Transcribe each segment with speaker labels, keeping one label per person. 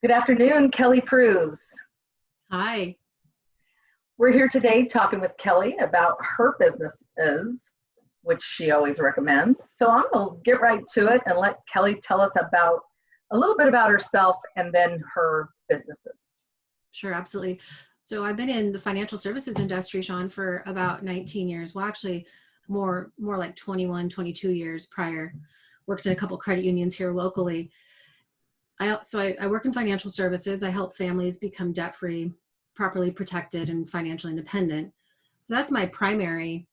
Speaker 1: Good afternoon, Kelly Prusz.
Speaker 2: Hi.
Speaker 1: We're here today talking with Kelly about her businesses, which she always recommends. So I'm going to get right to it and let Kelly tell us about a little bit about herself and then her businesses.
Speaker 2: Sure, absolutely. So I've been in the financial services industry, Sean, for about 19 years. Well, actually, more like 21, 22 years prior. Worked in a couple credit unions here locally. I work in financial services. I help families become debt-free, properly protected, and financially independent. So that's my primary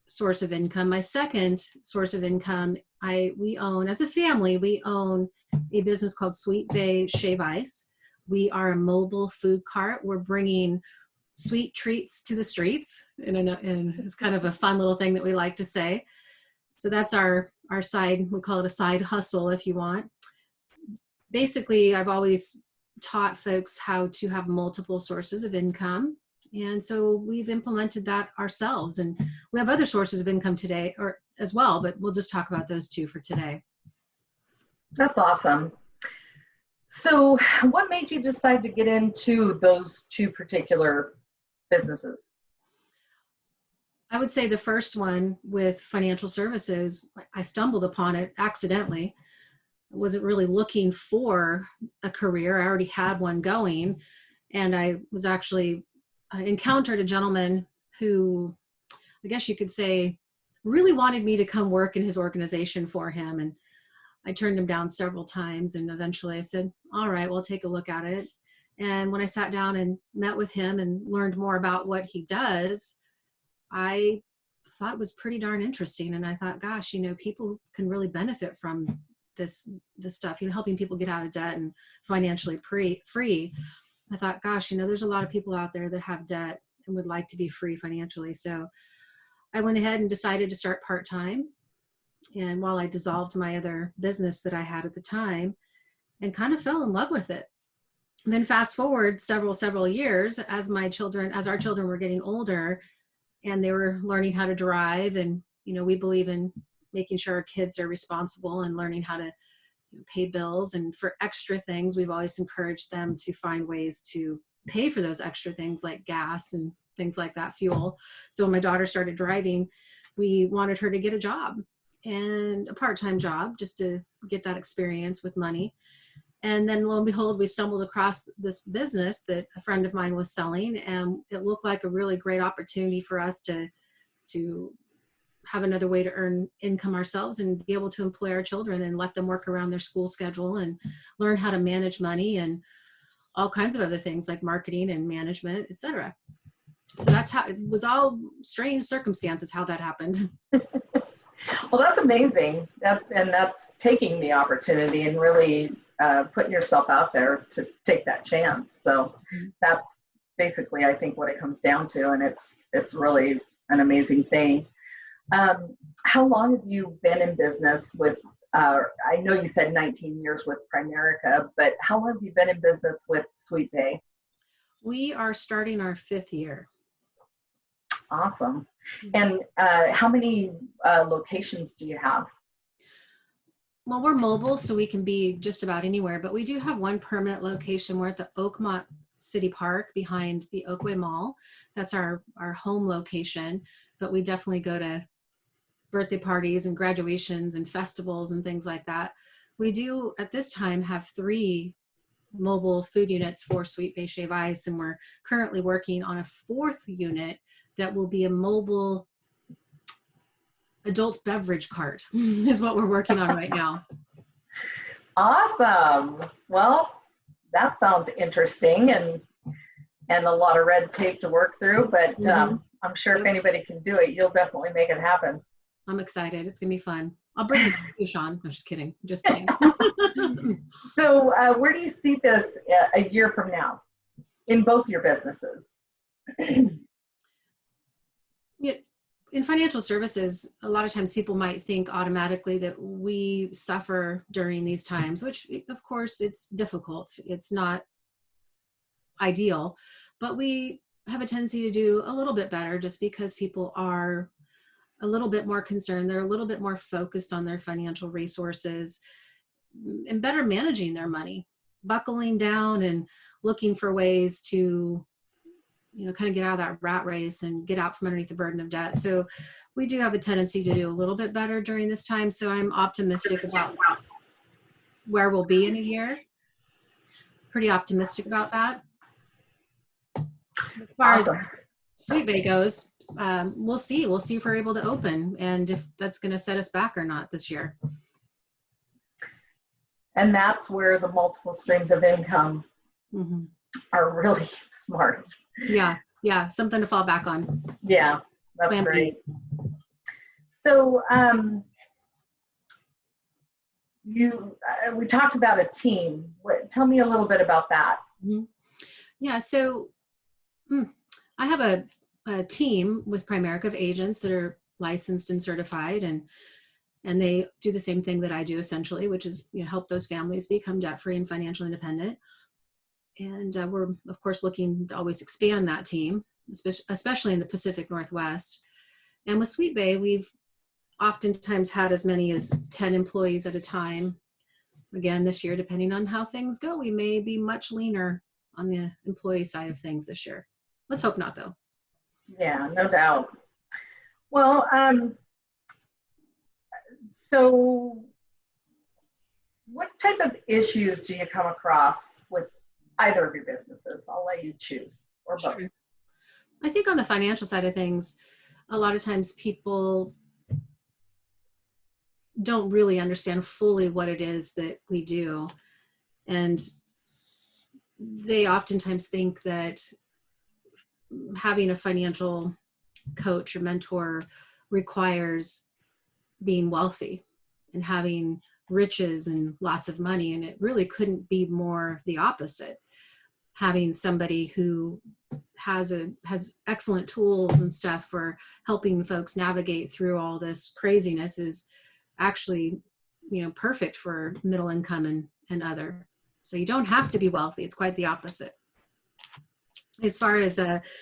Speaker 2: source of income. My second source of income, we own, as a family, we own a business called Sweet Bay Shave Ice. We are a mobile food cart. We're bringing sweet treats to the streets, and it's kind of a fun little thing that we like to say. So that's our side, we call it a side hustle if you want. Basically, I've always taught folks how to have multiple sources of income. And so we've implemented that ourselves. And we have other sources of income today or as well, but we'll just talk about those two for today.
Speaker 1: That's awesome. So what made you decide to get into those two particular businesses?
Speaker 2: I would say the first one with financial services, I stumbled upon it accidentally. I wasn't really looking for a career. I already had one going. And I encountered a gentleman who, I guess you could say, really wanted me to come work in his organization for him. And I turned him down several times. And eventually I said, all right, we'll take a look at it. And when I sat down and met with him and learned more about what he does, I thought it was pretty darn interesting. And I thought, gosh, people can really benefit from this stuff, helping people get out of debt and financially free. I thought, gosh, there's a lot of people out there that have debt and would like to be free financially. So I went ahead and decided to start part-time. And while I dissolved my other business that I had at the time and kind of fell in love with it. And then fast forward several years as our children were getting older and they were learning how to drive. And, we believe in making sure our kids are responsible and learning how to pay bills. And for extra things, we've always encouraged them to find ways to pay for those extra things like gas and things like that, fuel. So when my daughter started driving, we wanted her to get a job, and a part-time job, just to get that experience with money. And then lo and behold, we stumbled across this business that a friend of mine was selling, and it looked like a really great opportunity for us to have another way to earn income ourselves and be able to employ our children and let them work around their school schedule and learn how to manage money and all kinds of other things like marketing and management, etc. So that's how it was, all strange circumstances how that happened.
Speaker 1: Well, that's amazing. That's taking the opportunity and really putting yourself out there to take that chance. So that's basically, I think, what it comes down to. And it's really an amazing thing. How long have you been in business with, I know you said 19 years with Primerica, but how long have you been in business with Sweet Bay?
Speaker 2: We are starting our 5th year.
Speaker 1: Awesome. And how many locations do you have?
Speaker 2: Well, we're mobile, so we can be just about anywhere, but we do have one permanent location. We're at the Oakmont City Park behind the Oakway Mall. That's our home location, but we definitely go to birthday parties and graduations and festivals and things like that. We do at this time have 3 mobile food units for Sweet Bay Shave Ice, and we're currently working on a 4th unit that will be a mobile adult beverage cart is what we're working on right now.
Speaker 1: Awesome. Well, that sounds interesting and a lot of red tape to work through, but I'm sure if anybody can do it, you'll definitely make it happen.
Speaker 2: I'm excited. It's going to be fun. I'll bring you to you, Sean. I'm just kidding. Just kidding.
Speaker 1: So where do you see this a year from now in both your businesses?
Speaker 2: Yeah, in financial services, a lot of times people might think automatically that we suffer during these times, which of course it's difficult. It's not ideal, but we have a tendency to do a little bit better just because people are a little bit more concerned. They're a little bit more focused on their financial resources and better managing their money. buckling down and looking for ways to, kind of get out of that rat race and get out from underneath the burden of debt. So we do have a tendency to do a little bit better during this time. So I'm optimistic about where we'll be in a year. Pretty optimistic about that. As far as Sweet Bay goes, we'll see. We'll see if we're able to open and if that's going to set us back or not this year.
Speaker 1: And that's where the multiple streams of income are really smart.
Speaker 2: Yeah, something to fall back on.
Speaker 1: Yeah, that's great. So we talked about a team. Tell me a little bit about that.
Speaker 2: Yeah, so I have a team with Primerica of agents that are licensed and certified, and they do the same thing that I do essentially, which is help those families become debt-free and financially independent. And we're, of course, looking to always expand that team, especially in the Pacific Northwest. And with Sweet Bay, we've oftentimes had as many as 10 employees at a time. Again, this year, depending on how things go, we may be much leaner on the employee side of things this year. Let's hope not, though.
Speaker 1: Yeah, no doubt. Well, so what type of issues do you come across with either of your businesses? I'll let you choose, or both.
Speaker 2: Sure. I think on the financial side of things, a lot of times people don't really understand fully what it is that we do. And they oftentimes think that having a financial coach or mentor requires being wealthy and having riches and lots of money. And it really couldn't be more the opposite. Having somebody who has excellent tools and stuff for helping folks navigate through all this craziness is actually, perfect for middle income and other. So you don't have to be wealthy. It's quite the opposite. As far as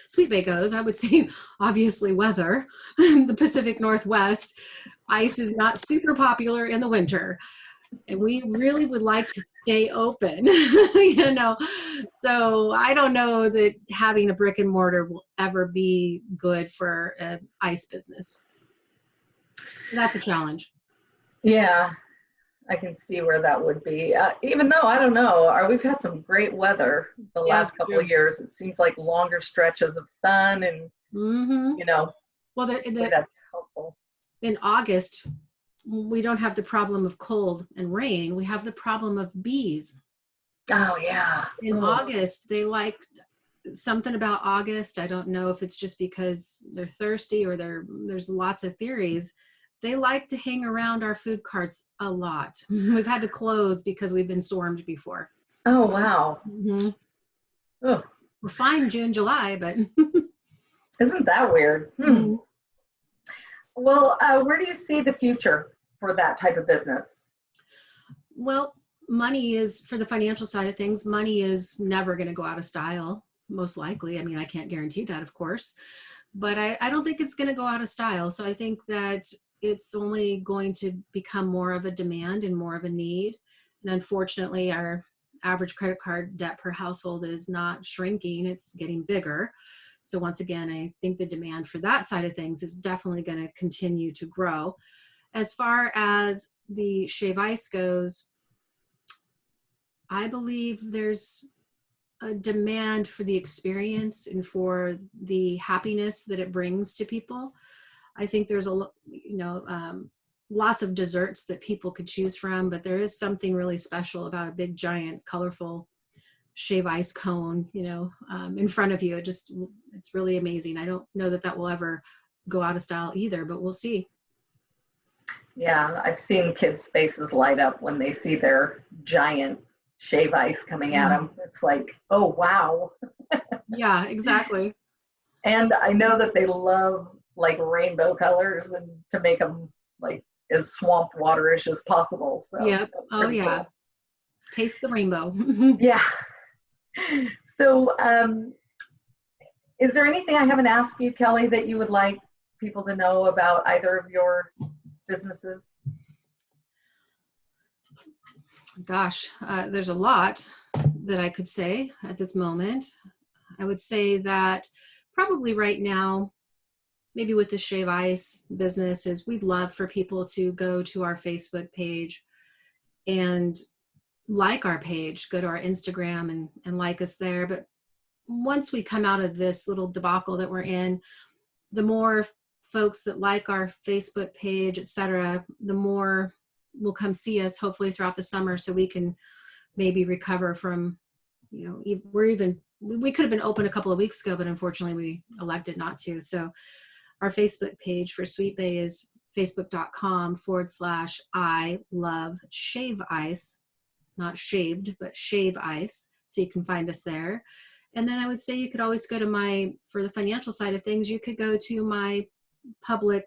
Speaker 2: Sweet Bay goes, I would say obviously weather. The Pacific Northwest, ice is not super popular in the winter. And we really would like to stay open, So I don't know that having a brick and mortar will ever be good for an ice business. That's a challenge.
Speaker 1: Yeah, I can see where that would be. Even though, I don't know, we've had some great weather the last couple of years. It seems like longer stretches of sun and,
Speaker 2: well,
Speaker 1: that's helpful.
Speaker 2: In August, we don't have the problem of cold and rain. We have the problem of bees.
Speaker 1: Oh, yeah.
Speaker 2: In August, they like something about August. I don't know if it's just because they're thirsty or there's lots of theories. They like to hang around our food carts a lot. We've had to close because we've been swarmed before.
Speaker 1: Oh, wow.
Speaker 2: We're fine June, July, but.
Speaker 1: Isn't that weird? Well, where do you see the future for that type of business?
Speaker 2: Well, money is, for the financial side of things, money is never going to go out of style, most likely. I mean, I can't guarantee that, of course, but I don't think it's going to go out of style. So I think that it's only going to become more of a demand and more of a need. And unfortunately, our average credit card debt per household is not shrinking, it's getting bigger. So once again, I think the demand for that side of things is definitely going to continue to grow. As far as the shave ice goes, I believe there's a demand for the experience and for the happiness that it brings to people. I think there's lots of desserts that people could choose from, but there is something really special about a big, giant, colorful shave ice cone, in front of you. It's really amazing. I don't know that will ever go out of style either, but we'll see.
Speaker 1: Yeah, I've seen kids' faces light up when they see their giant shave ice coming at them. It's like, oh, wow.
Speaker 2: Yeah, exactly.
Speaker 1: And I know that they love like rainbow colors and to make them like as swamp waterish as possible. So
Speaker 2: yep. Oh yeah. Cool. Taste the rainbow.
Speaker 1: Yeah. So is there anything I haven't asked you, Kelly, that you would like people to know about either of your businesses?
Speaker 2: Gosh, there's a lot that I could say at this moment. I would say that probably right now, maybe with the Shave Ice business, is we'd love for people to go to our Facebook page and like our page, go to our Instagram and like us there. But once we come out of this little debacle that we're in, the more folks that like our Facebook page, et cetera, the more will come see us hopefully throughout the summer, so we can maybe recover from, we could have been open a couple of weeks ago, but unfortunately we elected not to. So our Facebook page for Sweet Bay is facebook.com/I love shave ice, not shaved, but shave ice. So you can find us there. And then I would say you could always go to for the financial side of things, you could go to my public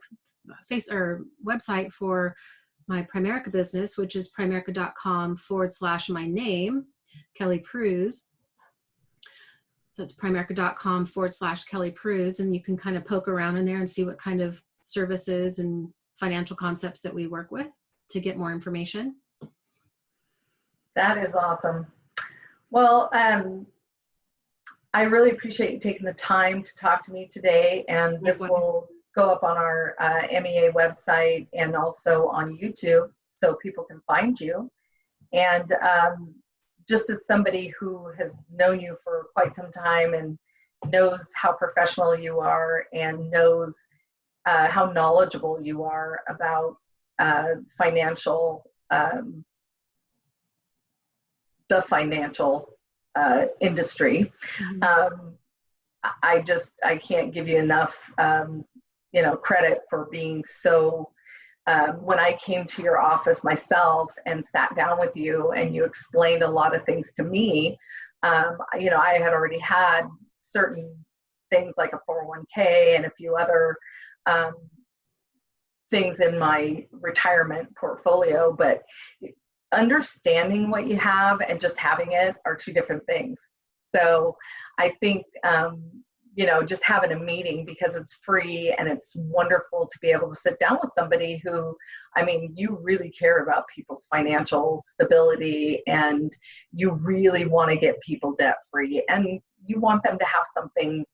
Speaker 2: website for my Primerica business, which is primerica.com/my name, Kelly Prusz. So it's primerica.com/Kelly Prusz. And you can kind of poke around in there and see what kind of services and financial concepts that we work with to get more information.
Speaker 1: That is awesome. Well, I really appreciate you taking the time to talk to me today, and this will go up on our MEA website and also on YouTube so people can find you. And just as somebody who has known you for quite some time and knows how professional you are and knows how knowledgeable you are about financial, the financial industry. I can't give you enough, credit for being so, when I came to your office myself and sat down with you and you explained a lot of things to me, I had already had certain things like a 401k and a few other things in my retirement portfolio, but understanding what you have and just having it are two different things. So I think, just having a meeting, because it's free and it's wonderful to be able to sit down with somebody who, you really care about people's financial stability and you really want to get people debt free and you want them to have something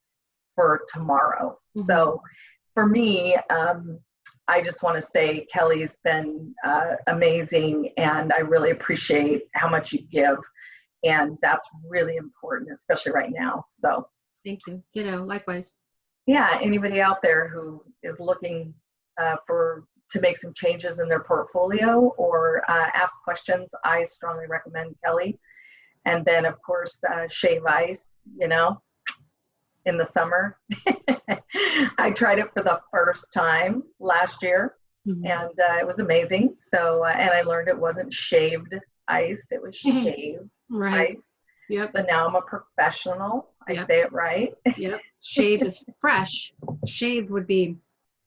Speaker 1: for tomorrow. Mm-hmm. So for me, I just want to say Kelly's been amazing, and I really appreciate how much you give, and that's really important, especially right now. So
Speaker 2: thank you. Likewise.
Speaker 1: Yeah, anybody out there who is looking to make some changes in their portfolio or ask questions, I strongly recommend Kelly. And then, of course, Shave Ice, in the summer. I tried it for the first time last year, mm-hmm. and it was amazing. So, and I learned it wasn't shaved ice, it was shaved
Speaker 2: right.
Speaker 1: ice.
Speaker 2: Yep.
Speaker 1: So now I'm a professional. I say it right.
Speaker 2: Yep. Shave is fresh. Shaved would be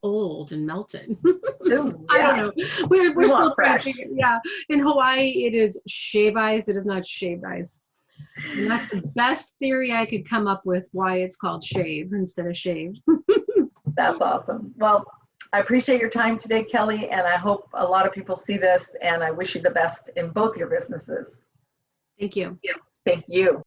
Speaker 2: old and melted.
Speaker 1: Ooh,
Speaker 2: I don't know. We're still
Speaker 1: fresh.
Speaker 2: In Hawaii, it is shave ice. It is not shaved ice. And that's the best theory I could come up with why it's called shave instead of shaved.
Speaker 1: That's awesome. Well, I appreciate your time today, Kelly, and I hope a lot of people see this, and I wish you the best in both your businesses.
Speaker 2: Thank you.
Speaker 1: Thank you.